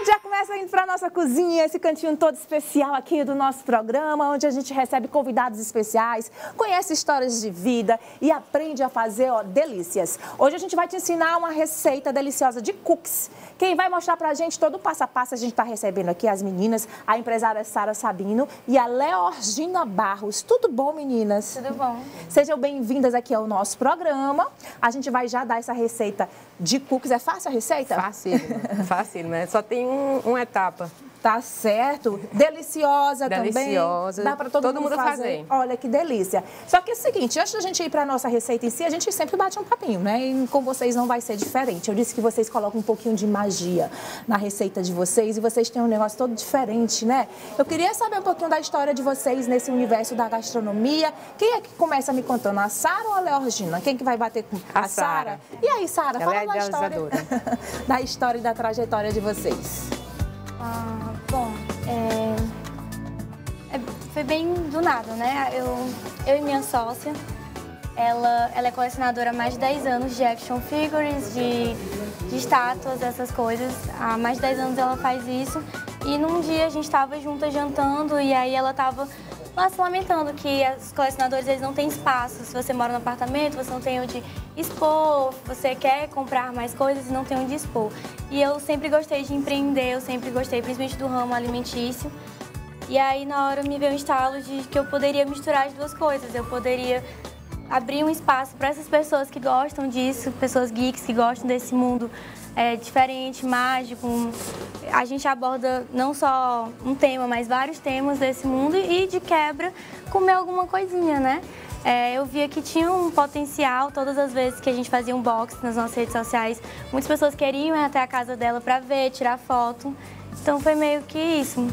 Já começa indo para a nossa cozinha, esse cantinho todo especial aqui do nosso programa, onde a gente recebe convidados especiais, conhece histórias de vida e aprende a fazer delícias. Hoje a gente vai te ensinar uma receita deliciosa de cookies. Quem vai mostrar para a gente todo o passo a passo, a gente está recebendo aqui as meninas, a empresária Sara Sabino e a Leorgina Barros. Tudo bom, meninas? Tudo bom. Sejam bem-vindas aqui ao nosso programa. A gente vai já dar essa receita de cookies. É fácil a receita? Fácil, mas só tem uma etapa. Tá certo. Deliciosa também. Deliciosa. Dá para todo mundo fazer. Olha que delícia. Só que é o seguinte, antes da gente ir para a nossa receita em si, a gente sempre bate um papinho, né? E com vocês não vai ser diferente. Eu disse que vocês colocam um pouquinho de magia na receita de vocês e vocês têm um negócio todo diferente, né? Eu queria saber um pouquinho da história de vocês nesse universo da gastronomia. Quem é que começa me contando? A Sara ou a Leorgina? Quem que vai bater com a Sara? E aí, Sara, fala da história. Da história e da trajetória de vocês. Bom, foi bem do nada, né? Eu e minha sócia, ela é colecionadora há mais de 10 anos de action figures, de estátuas, essas coisas. Há mais de 10 anos ela faz isso. E num dia a gente estava juntas jantando e aí ela estava lá se lamentando que os colecionadores eles não têm espaço. Se você mora no apartamento, você não tem onde expor, você quer comprar mais coisas e não tem onde expor. E eu sempre gostei de empreender, eu sempre gostei principalmente do ramo alimentício. E aí na hora me veio um estalo de que eu poderia misturar as duas coisas, eu poderia abrir um espaço para essas pessoas que gostam disso, pessoas geeks que gostam desse mundo diferente, mágico. A gente aborda não só um tema, mas vários temas desse mundo e de quebra comer alguma coisinha, né? Eu via que tinha um potencial, todas as vezes que a gente fazia um box nas nossas redes sociais, muitas pessoas queriam ir até a casa dela para ver, tirar foto. Então foi meio que isso.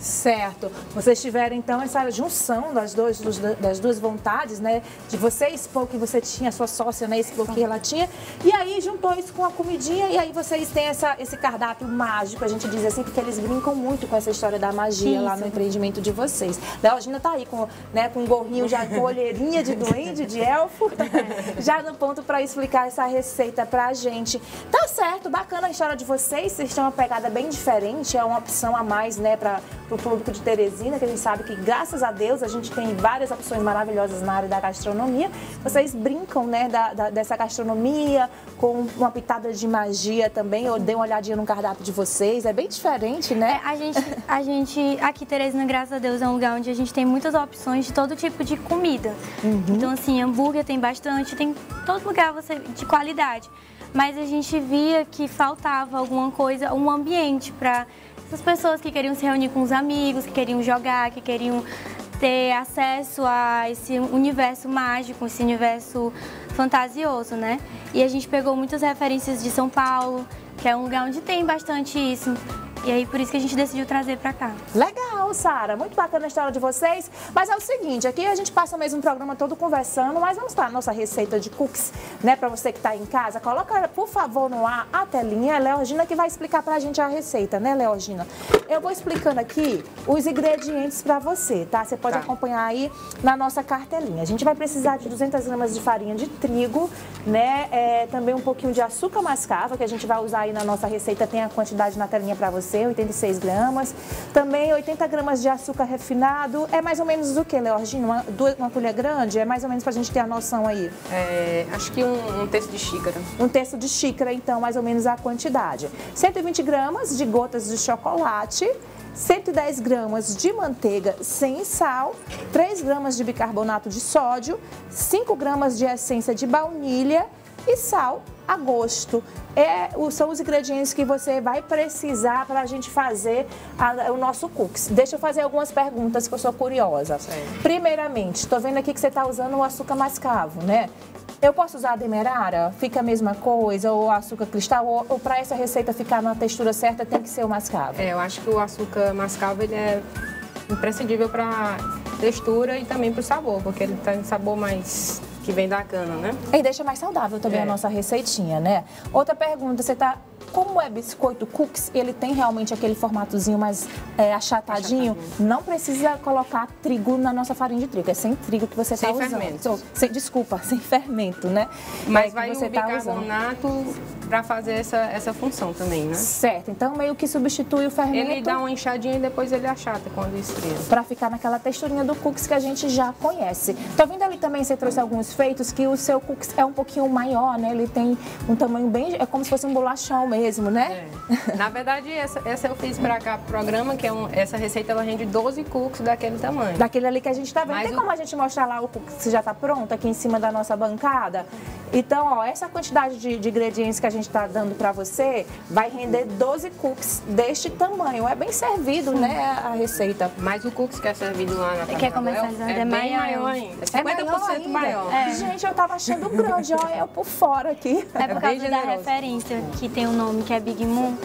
Certo. Vocês tiveram, então, essa junção das duas vontades, né? De você expor que você tinha, a sua sócia, né? Expor que ela tinha. E aí, juntou isso com a comidinha e aí vocês têm esse cardápio mágico, a gente diz assim, porque eles brincam muito com essa história da magia lá no empreendimento de vocês. A Leorgina tá aí com um gorrinho, já com olheirinha de duende, de elfo, já no ponto para explicar essa receita pra gente. Tá certo, bacana a história de vocês têm uma pegada bem diferente, é uma opção a mais, né, para o público de Teresina, que a gente sabe que, graças a Deus, a gente tem várias opções maravilhosas na área da gastronomia. Vocês brincam, né, dessa gastronomia com uma pitada de magia também. Eu dei uma olhadinha no cardápio de vocês, é bem diferente, né? A gente aqui, Teresina, graças a Deus, é um lugar onde a gente tem muitas opções de todo tipo de comida. Então, assim, hambúrguer tem bastante, tem todo lugar de qualidade. Mas a gente via que faltava alguma coisa, um ambiente para essas pessoas que queriam se reunir com os amigos, que queriam jogar, que queriam ter acesso a esse universo mágico, esse universo fantasioso, né? E a gente pegou muitas referências de São Paulo, que é um lugar onde tem bastante isso. E aí, por isso que a gente decidiu trazer pra cá. Legal, Sara. Muito bacana a história de vocês. Mas é o seguinte, aqui a gente passa mesmo o programa todo conversando, mas vamos para a nossa receita de cookies, né? Pra você que tá em casa, coloca, por favor, no ar a telinha. É a Leorgina que vai explicar pra gente a receita, né, Leorgina? Eu vou explicando aqui os ingredientes pra você, tá? Você pode acompanhar aí na nossa cartelinha. A gente vai precisar de 200 gramas de farinha de trigo, né? Também um pouquinho de açúcar mascavo, que a gente vai usar aí na nossa receita. Tem a quantidade na telinha pra você. 86 gramas, também 80 gramas de açúcar refinado. É mais ou menos o que, Leorgina? Uma colher grande? É mais ou menos pra gente ter a noção aí? Acho que um terço de xícara. Um terço de xícara, então, mais ou menos a quantidade. 120 gramas de gotas de chocolate, 110 gramas de manteiga sem sal, 3 gramas de bicarbonato de sódio, 5 gramas de essência de baunilha e sal a gosto. São os ingredientes que você vai precisar para a gente fazer o nosso cookies. Deixa eu fazer algumas perguntas que eu sou curiosa. Primeiramente, estou vendo aqui que você está usando o açúcar mascavo, né? Eu posso usar a demerara? Fica a mesma coisa? Ou açúcar cristal? Ou para essa receita ficar na textura certa tem que ser o mascavo? Eu acho que o açúcar mascavo ele é imprescindível para textura e também para o sabor, porque ele tem sabor mais que vem da cana, né? E deixa mais saudável também a nossa receitinha, né? Outra pergunta, você tá como é biscoito cookies, ele tem realmente aquele formatozinho mais achatadinho. Não precisa colocar trigo na nossa farinha de trigo. É sem trigo que você está usando. Fermento. Desculpa, sem fermento, né? Mas vai o bicarbonato para fazer essa função também, né? Certo. Então, meio que substitui o fermento. Ele dá uma inchadinha e depois ele achata quando esfria. Para ficar naquela texturinha do cookies que a gente já conhece. Tá vendo ali também, você trouxe alguns feitos que o seu cookies é um pouquinho maior, né? Ele tem um tamanho bem... É como se fosse um bolachão mesmo, né? Na verdade, essa eu fiz para cá pro programa, que essa receita ela rende 12 cookies daquele tamanho. Daquele ali que a gente tá vendo. Tem como a gente mostrar lá o cookies que já tá pronto aqui em cima da nossa bancada? Então, ó, essa quantidade de ingredientes que a gente tá dando para você vai render 12 cookies deste tamanho. É bem servido, né, a receita. Mas o cookies que é servido lá na Quer começar é bem maior ainda. 50% maior. Gente, eu tava achando grande, ó, eu por fora aqui. É por causa da referência, que tem um nome que é Big Moon.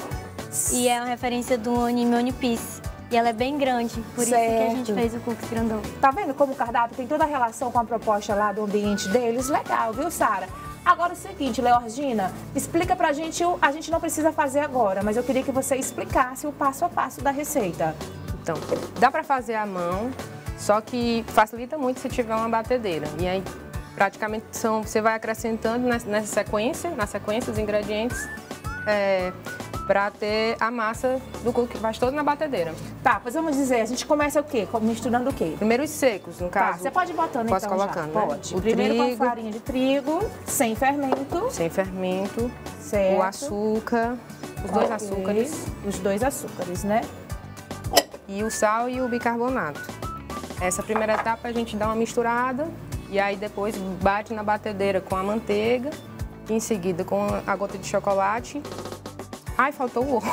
E é uma referência do anime One Piece. E ela é bem grande, por isso que a gente fez o cookies grandão. Tá vendo como o cardápio tem toda a relação com a proposta lá do ambiente deles? Legal, viu, Sara? Agora o seguinte, Leorgina, explica pra gente, a gente não precisa fazer agora, mas eu queria que você explicasse o passo a passo da receita. Então, dá pra fazer à mão, só que facilita muito se tiver uma batedeira. E aí, praticamente, você vai acrescentando na sequência os ingredientes, para ter a massa do cookie, faz todo na batedeira. Tá, pois vamos dizer, a gente começa o quê? Misturando o quê? Primeiro os secos, no caso. Tá, você pode ir botando posso então colocando, já. né? Pode. O Primeiro trigo, com a farinha de trigo, sem fermento. Sem fermento. Certo. O açúcar, os dois açúcares. Os dois açúcares, né? E o sal e o bicarbonato. Essa primeira etapa a gente dá uma misturada e aí depois bate na batedeira com a manteiga, e em seguida com a gota de chocolate. Ai, faltou o ovo.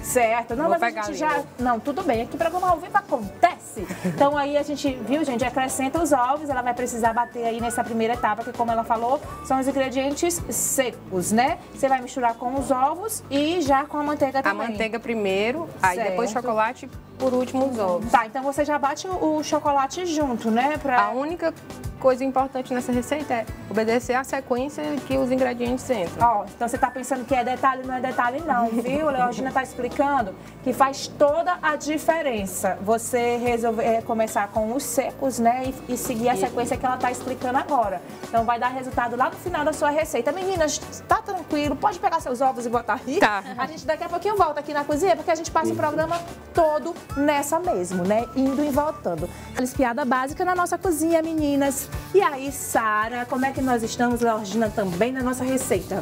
Certo. Não, mas a gente já... Não, tudo bem. Aqui programa ao vivo acontece. Então aí a gente, viu, gente, acrescenta os ovos. Ela vai precisar bater aí nessa primeira etapa, que como ela falou, são os ingredientes secos, né? Você vai misturar com os ovos e já com a manteiga também. A manteiga primeiro, aí depois chocolate, por último os ovos. Tá, então você já bate o chocolate junto, né? A única coisa importante nessa receita é obedecer a sequência que os ingredientes entram. Ó, então você tá pensando que é detalhe, não é detalhe não, viu? A Leorgina tá explicando que faz toda a diferença você resolver começar com os secos, né? E seguir a sequência que ela tá explicando agora. Então vai dar resultado lá no final da sua receita. Meninas, tá tranquilo, pode pegar seus ovos e botar aí. Tá. A gente daqui a pouquinho volta aqui na cozinha, porque a gente passa o programa todo nessa mesmo, né? Indo e voltando. Piada básica na nossa cozinha, meninas. E aí, Sara, como é que nós estamos, Leorgina, também na nossa receita?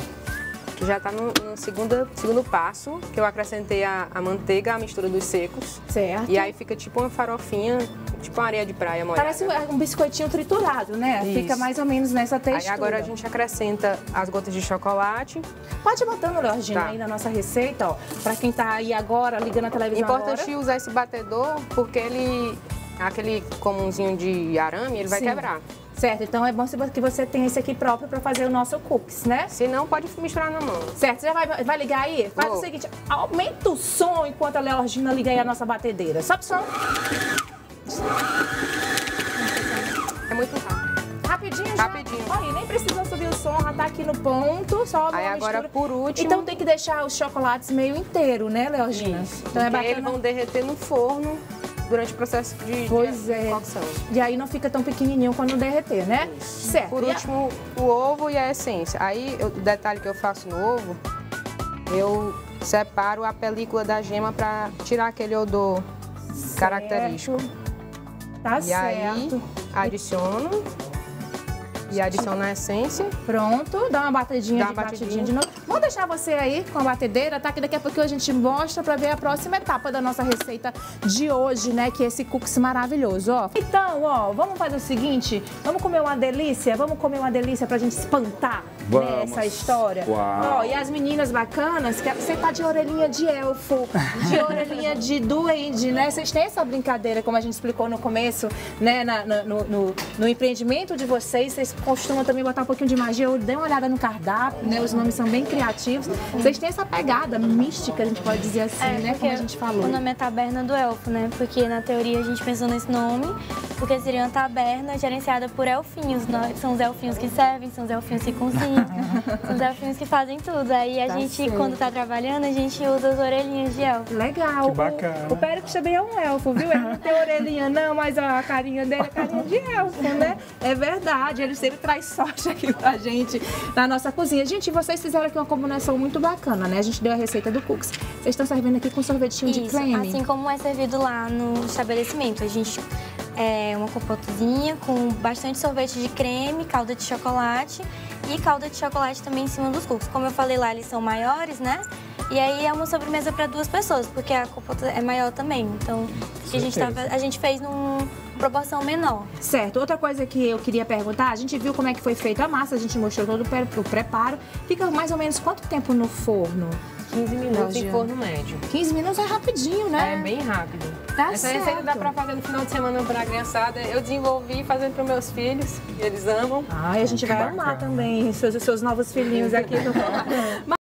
Que já está no segundo passo, que eu acrescentei a manteiga, a mistura dos secos. Certo. E aí fica tipo uma farofinha, tipo uma areia de praia molhada. Parece um biscoitinho triturado, né? Isso. Fica mais ou menos nessa textura. Aí agora a gente acrescenta as gotas de chocolate. Pode ir botando, Leorgina, Tá. aí na nossa receita, ó. Pra quem tá aí agora, ligando a televisão Importante agora. usar esse batedor, porque aquele comunzinho de arame, ele vai Sim. quebrar. Certo, então é bom que você tenha esse aqui próprio para fazer o nosso cookies, né? Se não, pode misturar na mão. Certo, você já vai ligar aí? Faz Vou. o seguinte, aumenta o som enquanto a Leorgina liga aí a nossa batedeira. Sobe o som. É muito rápido. Rapidinho já. Rapidinho. Olha, nem precisa subir o som, já tá aqui no ponto, só Aí uma agora, mistura. por último... Então tem que deixar os chocolates meio inteiro, né, Leorgina? Isso. Então é Porque eles bacana. vão derreter no forno durante o processo de cocção. E aí não fica tão pequenininho quando derreter, né? Certo. Por último, o ovo e a essência. Aí, o detalhe que eu faço no ovo, eu separo a película da gema para tirar aquele odor característico. Tá E certo. aí, adiciono. E adiciono a essência. Pronto, dá uma batidinha de novo. Vamos deixar você aí com a batedeira, tá? Que daqui a pouquinho a gente mostra pra ver a próxima etapa da nossa receita de hoje, né? Que é esse cookies maravilhoso, ó. Então, ó, vamos fazer o seguinte, vamos comer uma delícia? Vamos comer uma delícia pra gente espantar nessa história? Uau. Ó, e as meninas bacanas, que você tá de orelhinha de elfo, de orelhinha de duende, né? Vocês têm essa brincadeira, como a gente explicou no começo, né? No empreendimento de vocês costumam também botar um pouquinho de magia. Eu dei uma olhada no cardápio, né? Os nomes são bem criativos. criativos. Vocês têm essa pegada mística, a gente pode dizer assim, né? Como a gente falou. O nome é Taberna do Elfo, né? Porque na teoria a gente pensou nesse nome, porque seria uma taberna gerenciada por elfinhos. São os elfinhos que servem, são os elfinhos que cozinham, são os elfinhos que fazem tudo. Aí a gente, certo. quando tá trabalhando, a gente usa as orelhinhas de elfo. Legal. Que bacana. O Péricles também é um elfo, viu? Ele não tem orelhinha não, mas a carinha dele é carinha de elfo, né? É verdade, ele sempre traz sorte aqui pra gente na nossa cozinha. Gente, vocês fizeram aqui uma combinação muito bacana, né? A gente deu a receita do cookies. Vocês estão servindo aqui com sorvetinho de creme. Assim como é servido lá no estabelecimento. A gente uma compotozinha com bastante sorvete de creme, calda de chocolate e calda de chocolate também em cima dos cookies. Como eu falei lá, eles são maiores, né? E aí é uma sobremesa para 2 pessoas, porque a compota é maior também. Então, a gente fez numa proporção menor. Certo. Outra coisa que eu queria perguntar, a gente viu como é que foi feita a massa, a gente mostrou todo o preparo. Fica mais ou menos quanto tempo no forno? 15 minutos em forno médio. 15 minutos é rapidinho, né? É bem rápido. Tá Essa certo. receita dá pra fazer no final de semana pra criançada. Eu desenvolvi fazendo para meus filhos, que eles amam. Ah, e a gente vai amar também seus novos filhinhos aqui no